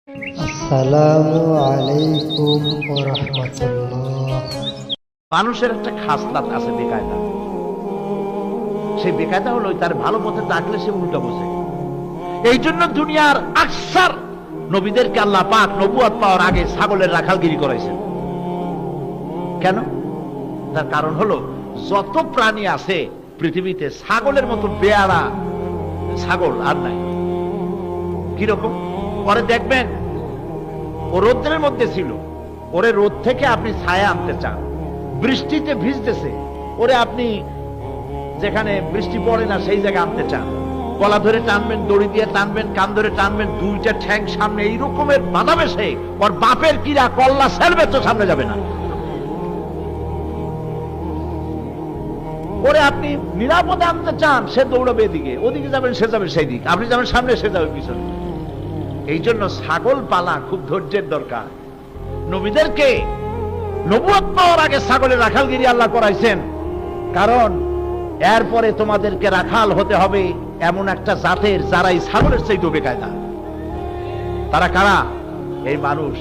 আসসালামু আলাইকুম ওয়া রাহমাতুল্লাহ। মানুষের একটা খাসলাত আছে, বেকায়দা। সেই বেকায়দা হলো তার ভালো পথে ডাকলে সে উল্টা বোঝে। এই জন্য দুনিয়ার আকসার নবীদেরকে আল্লাহ পাক নবুয়ত পাওয়ার আগে ছাগলের রাখালগিরি করাইছেন। কেন? তার কারণ হলো যত প্রাণী আছে পৃথিবীতে ছাগলের মতো বেয়ারা ছাগল আর নাই। কিরকম? পরে দেখবেন ও রোদ্রের মধ্যে ছিল, ওরে রোদ থেকে আপনি ছায়া আনতে চান, বৃষ্টিতে ভিজতেছে, ওরে আপনি যেখানে বৃষ্টি পড়ে না সেই জায়গায় আনতে চান, গলা ধরে টানবেন, দড়ি দিয়ে টানবেন, কান ধরে টানবেন, দুইটা ঠ্যাং সামনে এই রকমের বাধা বেশে ওর বাপের কিরা কল্লা সেলবে তো সামনে যাবে না। ওরে আপনি নিরাপদে আনতে চান, সে দৌড়াবে এদিকে, ওদিকে যাবেন সে যাবে সেই দিক, আপনি যাবেন সামনে সে যাবে পিছনে। এই জন্য ছাগল পালা খুব ধৈর্যের দরকার। নবীদেরকে নবুয়ত পাওয়ার আগে ছাগলের রাখালগিরি আল্লাহ করাইছেন, কারণ এরপরে তোমাদেরকে রাখাল হতে হবে এমন একটা জাতের যারা এই ছাগলের চাইতে বেকায়দা। তারা কারা? এই মানুষ।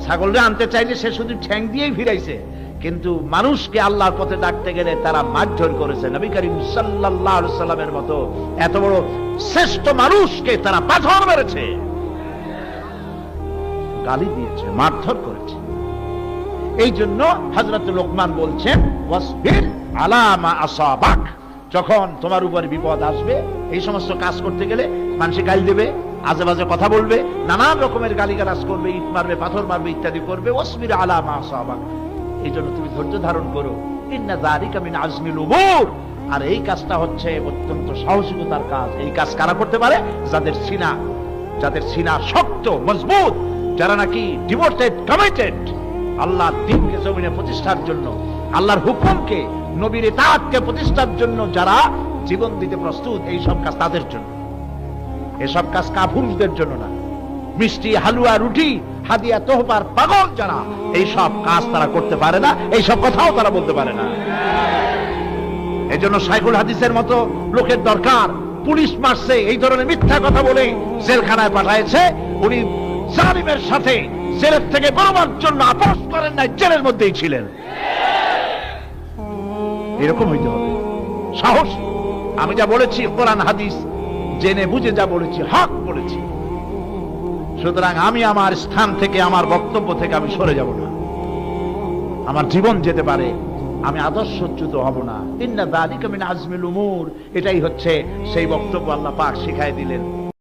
ছাগলরা আনতে চাইলে সে শুধু ঠ্যাং দিয়েই ফিরাইছে, কিন্তু মানুষকে আল্লাহর পথে ডাকতে গেলে তারা মারধর করেছে। নবী করিম সাল্লাল্লাহু আলাইহি সাল্লামের মতো এত বড় শ্রেষ্ঠ মানুষকে তারা পাথর মেরেছে, গালি দিয়েছে, মারধর করেছে। এই জন্য হযরত লোকমান বলছেন, ওয়াসবির আলা মা আসাবাক। যখন তোমার উপর বিপদ আসবে, এই সমস্ত কাজ করতে গেলে মানুষে গালি দেবে, আজে বাজে কথা বলবে, নানান রকমের গালিগালাজ করবে, ইট মারবে, পাথর মারবে, ইত্যাদি করবে। ওয়াসবির আলা মা আসাবাক, এই জন্য তুমি ধৈর্য ধারণ করো। ইন্না যালিকা মিন আজমিল উমুর। আর এই কাজটা হচ্ছে অত্যন্ত সাহসিকতার কাজ। এই কাজ কারা করতে পারে? যাদের সিনা শক্ত, মজবুত, যারা নাকি ডিভোটেড, কমিটেড আল্লাহর দ্বীনকে জমিনে প্রতিষ্ঠার জন্য, আল্লাহর হুকুমকে, নবীর ইতাআতকে প্রতিষ্ঠার জন্য যারা জীবন দিতে প্রস্তুত, এই সব কাজ তাদের জন্য। এসব কাজ কাপুরুষদের জন্য না। মিষ্টি, হালুয়া, রুটি, হাদিয়া, তোহফার পাগল যারা, এই সব কাজ তারা করতে পারে না, এই সব কথাও তারা বলতে পারে না। এই জন্য শাইখুল হাদিসের মতো লোকের দরকার। পুলিশ মারছে এই ধরনের মিথ্যা কথা বলে জেলখানায় পাঠাইছে, উনি জালিমের সাথে জেলের থেকে বেরোবার জন্য আপোষ করেন নাই, জেলের মধ্যেই ছিলেন। এরকম হইতে হবে সাহস। আমি যা বলেছি কোরআন হাদিস জেনে বুঝে যা বলেছি, হক বলেছি। সুতরাং আমি আমার স্থান থেকে, আমার বক্তব্য থেকে আমি সরে যাব না। আমার জীবন যেতে পারে, আমি আদর্শচ্যুত হব না। ইন্না যালিকা মিন আজমিল উমুর, এটাই হচ্ছে সেই বক্তব্য আল্লাহ পাক শিখাই দিলেন।